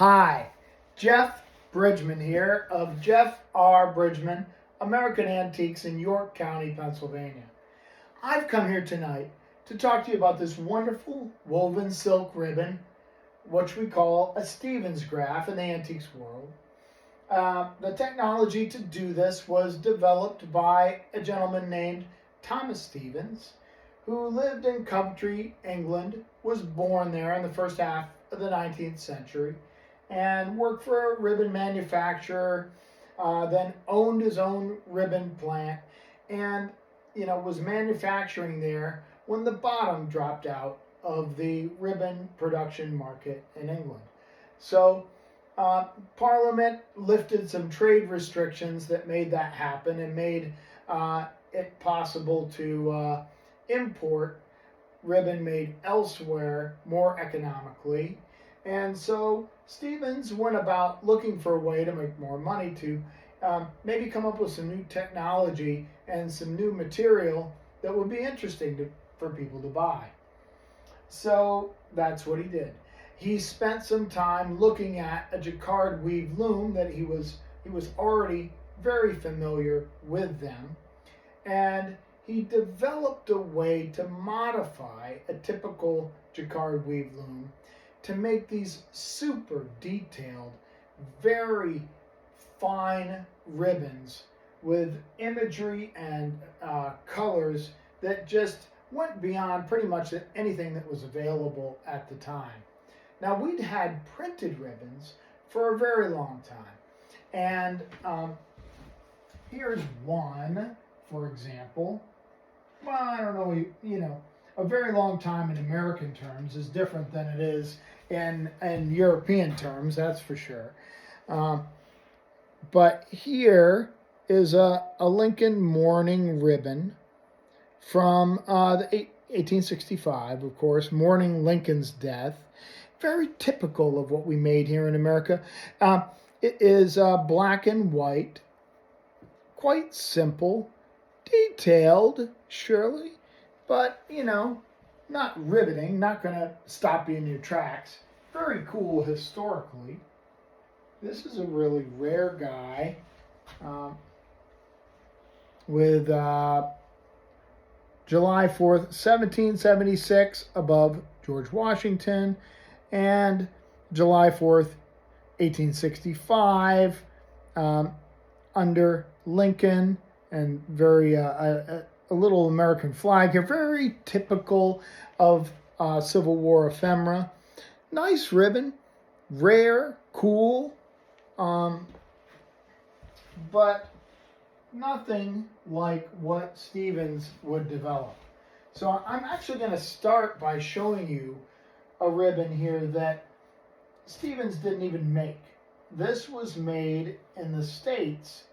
Hi, Jeff Bridgman here of Jeff R. Bridgman, American Antiques in York County, Pennsylvania. I've come here tonight to talk to you about this wonderful woven silk ribbon, which we call a Stevensgraph in the antiques world. The technology to do this was developed by a gentleman named Thomas Stevens, who lived in Coventry, England, was born there in the first half of the 19th century, and worked for a ribbon manufacturer, then owned his own ribbon plant, and was manufacturing there when the bottom dropped out of the ribbon production market in England. So Parliament lifted some trade restrictions that made that happen and made it possible to import ribbon made elsewhere more economically. And so Stevens went about looking for a way to make more money to maybe come up with some new technology and some new material that would be interesting for people to buy. So that's what he did. He spent some time looking at a jacquard weave loom that he was already very familiar with them, and he developed a way to modify a typical jacquard weave loom to make these super detailed, very fine ribbons with imagery and colors that just went beyond pretty much anything that was available at the time. Now, we'd had printed ribbons for a very long time, and here's one, for example. Well, I don't know, a very long time in American terms is different than it is in European terms, that's for sure. But here is a Lincoln mourning ribbon from 1865, of course, mourning Lincoln's death. Very typical of what we made here in America. It is black and white, quite simple, detailed, surely, but, not riveting, not going to stop you in your tracks. Very cool historically. This is a really rare guy with July 4th, 1776 above George Washington, and July 4th, 1865 under Lincoln, and very a little American flag here, very typical of Civil War ephemera. Nice ribbon, rare, cool, but nothing like what Stevens would develop. So I'm actually going to start by showing you a ribbon here that Stevens didn't even make. This was made in the States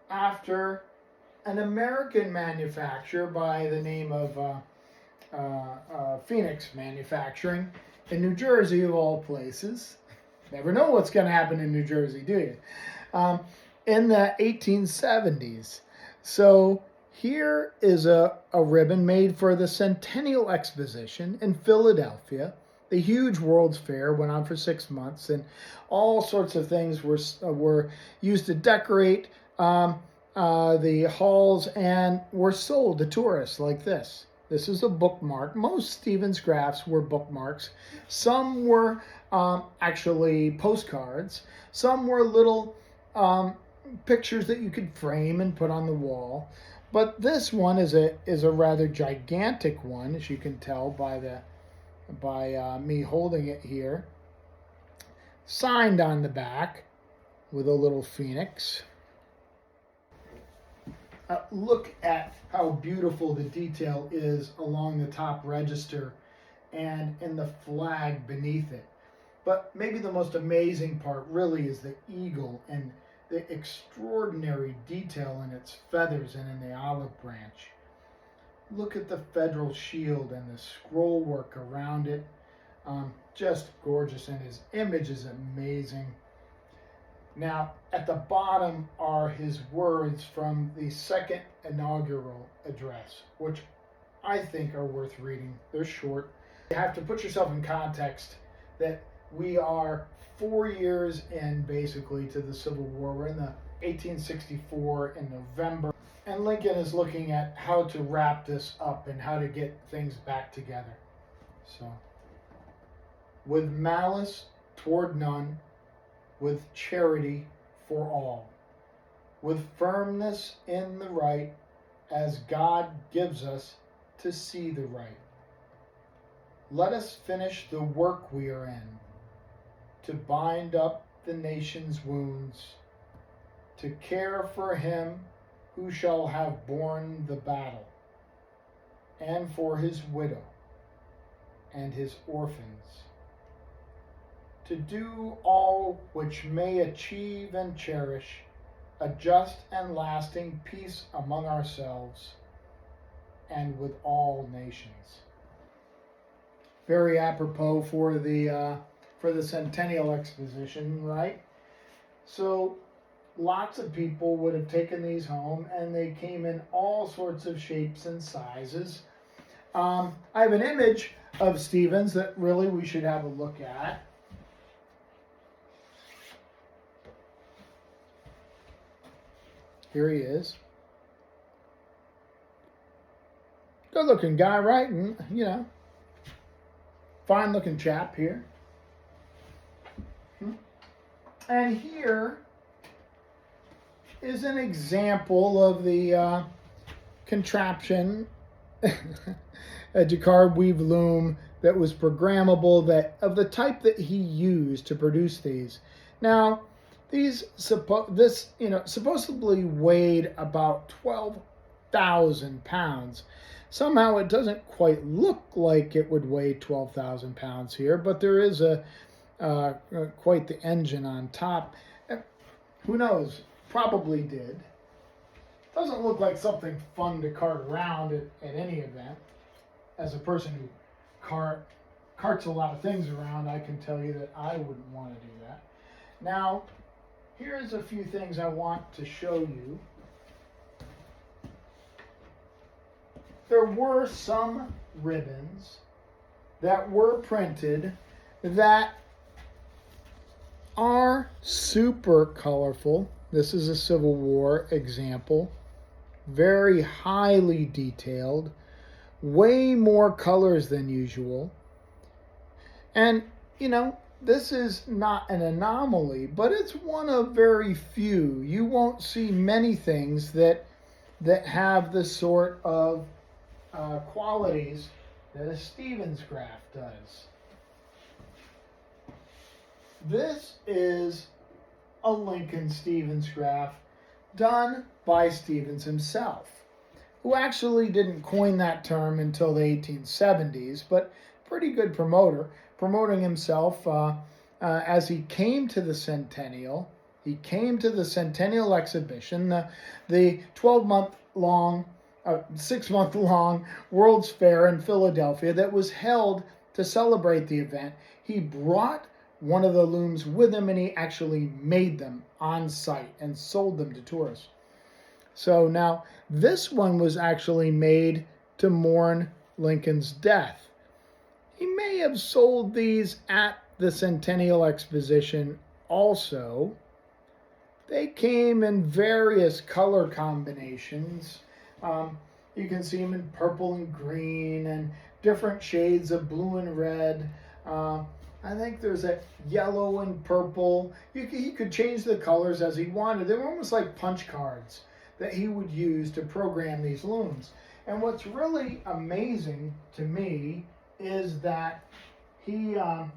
after an American manufacturer by the name of Phoenix Manufacturing in New Jersey, of all places. Never know what's going to happen in New Jersey, do you? In the 1870s. So here is a ribbon made for the Centennial Exposition in Philadelphia. The huge World's Fair went on for 6 months, and all sorts of things were used to decorate the halls and were sold to tourists like this. This is a bookmark. Most Stevensgraphs were bookmarks. Some were actually postcards. Some were little pictures that you could frame and put on the wall. But this one is a rather gigantic one, as you can tell by me holding it here. Signed on the back with a little phoenix. Look at how beautiful the detail is along the top register and in the flag beneath it. But maybe the most amazing part really is the eagle and the extraordinary detail in its feathers and in the olive branch. Look at the federal shield and the scroll work around it. Just gorgeous, and his image is amazing. Now, at the bottom are his words from the second inaugural address, which I think are worth reading. They're short. You have to put yourself in context that We are 4 years in, basically, to the Civil War. We're in the 1864 in November, and Lincoln is looking at how to wrap this up and how to get things back together. So, with malice toward none, with charity for all, with firmness in the right, as God gives us to see the right. Let us finish the work we are in, to bind up the nation's wounds, to care for him who shall have borne the battle, and for his widow and his orphans, to do all which may achieve and cherish a just and lasting peace among ourselves and with all nations. Very apropos for the Centennial Exposition, right? So lots of people would have taken these home, and they came in all sorts of shapes and sizes. I have an image of Stevens that really we should have a look at. Here he is. Good looking guy, right? And, fine looking chap here. And here is an example of the contraption, a jacquard weave loom that was programmable, that of the type that he used to produce these. Now, these supposedly weighed about 12,000 pounds. Somehow it doesn't quite look like it would weigh 12,000 pounds here, but there is quite the engine on top. Who knows? Probably did. Doesn't look like something fun to cart around at any event. As a person who carts a lot of things around, I can tell you that I wouldn't want to do that. Now, here's a few things I want to show you. There were some ribbons that were printed that are super colorful. This is a Civil War example. Very highly detailed. Way more colors than usual. And, this is not an anomaly, but it's one of very few. You won't see many things that have the sort of qualities that a Stevensgraph does. This is a Lincoln Stevensgraph done by Stevens himself, who actually didn't coin that term until the 1870s, but pretty good promoting himself as he came to the Centennial. He came to the Centennial Exhibition, the 6-month-long World's Fair in Philadelphia that was held to celebrate the event. He brought one of the looms with him, and he actually made them on site and sold them to tourists. So now this one was actually made to mourn Lincoln's death. He may have sold these at the Centennial Exposition also. They came in various color combinations. You can see them in purple and green and different shades of blue and red. I think there's a yellow and purple. He could change the colors as he wanted. They were almost like punch cards that he would use to program these looms. And what's really amazing to me is that and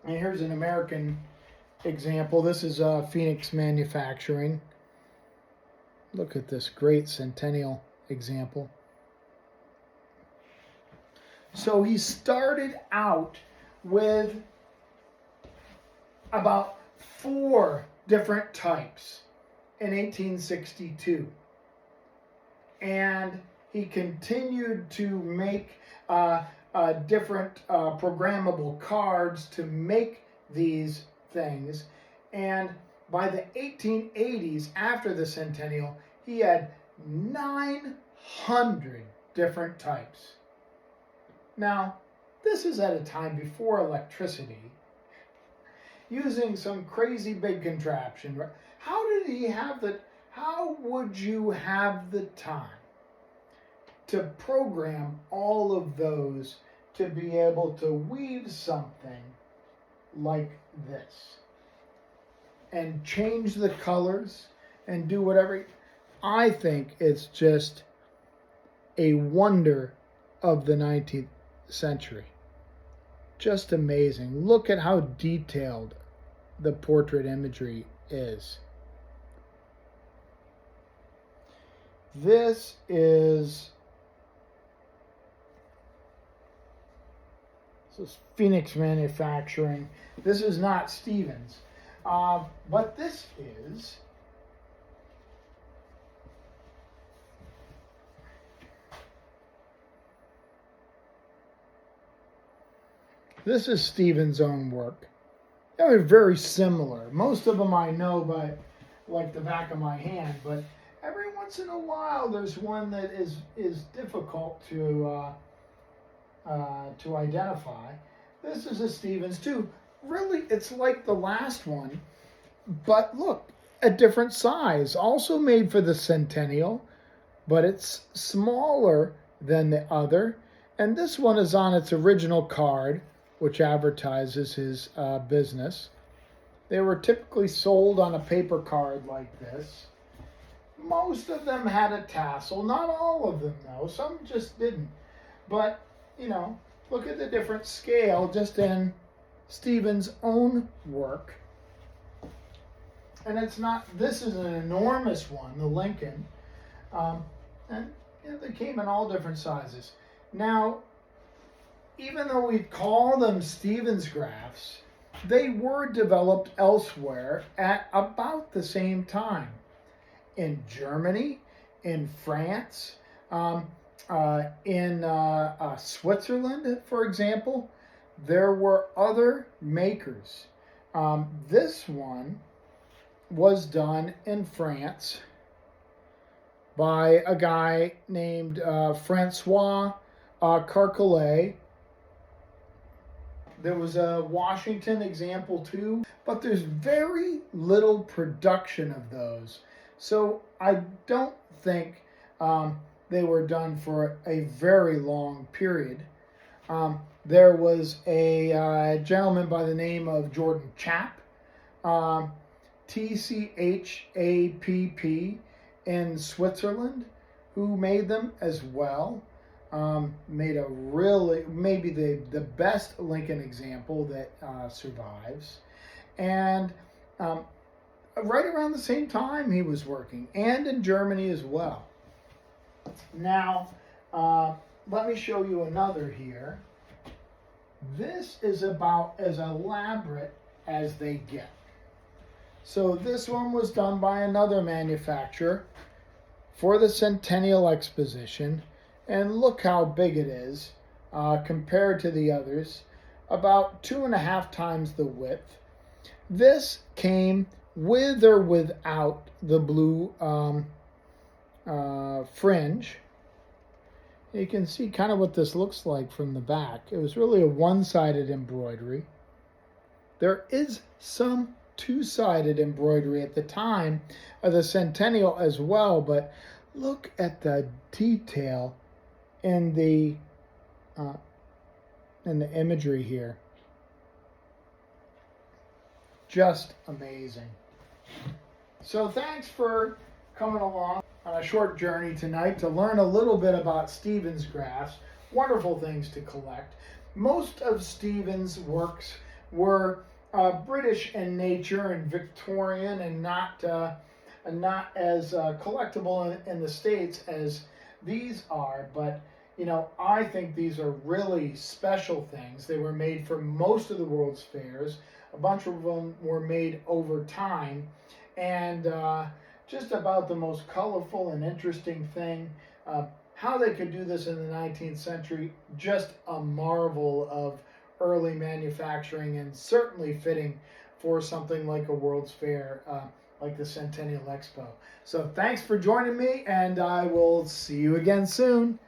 here's an American example. This is Phoenix Manufacturing. Look at this great Centennial example. So he started out with about 4 different types in 1862. And he continued to make different programmable cards to make these things. And by the 1880s, after the Centennial, he had 900 different types. Now, This is at a time before electricity, using some crazy big contraption. How did he have the, how would you have the time to program all of those to be able to weave something like this and change the colors and do whatever? I think it's just a wonder of the 19th century. Just amazing. Look at how detailed the portrait imagery is. This is Phoenix Manufacturing. This is not Stevens, but this is Stevens' own work. They're very similar. Most of them I know by like the back of my hand, but every once in a while there's one that is difficult to identify. This is a Stevens too. Really, it's like the last one, but look, a different size. Also made for the centennial, but it's smaller than the other. And this one is on its original card, which advertises his business. They were typically sold on a paper card like this. Most of them had a tassel. Not all of them, though. Some just didn't. But, you know, look at the different scale just in Stevens' own work. And it's not, this is an enormous one, the Lincoln. And you know, they came in all different sizes. Now, even though we call them Stevensgraphs, they were developed elsewhere at about the same time. In Germany, in France, in Switzerland, for example, there were other makers. This one was done in France by a guy named Francois Carcolet. There was a Washington example too, but there's very little production of those. So I don't think they were done for a very long period. There was a gentleman by the name of Jordan Chapp, Tchapp, in Switzerland, who made them as well. Made a really, maybe the best Lincoln example that survives. And right around the same time he was working, and in Germany as well. Now, let me show you another here. This is about as elaborate as they get. So this one was done by another manufacturer for the Centennial Exposition. And look how big it is compared to the others, about 2.5 times the width. This came with or without the blue fringe. You can see kind of what this looks like from the back. It was really a one-sided embroidery. There is some two-sided embroidery at the time of the Centennial as well, but look at the detail in the imagery here. Just amazing. So thanks for coming along on a short journey tonight to learn a little bit about Stevensgraphs. Wonderful things to collect. Most of Stevens' works were British in nature and Victorian, and not as collectible in the States as these are, but you know, I think these are really special things. They were made for most of the world's fairs. A bunch of them were made over time, and just about the most colorful and interesting thing. How they could do this in the 19th century, just a marvel of early manufacturing, and certainly fitting for something like a World's Fair, like the Centennial Expo. So thanks for joining me, and I will see you again soon.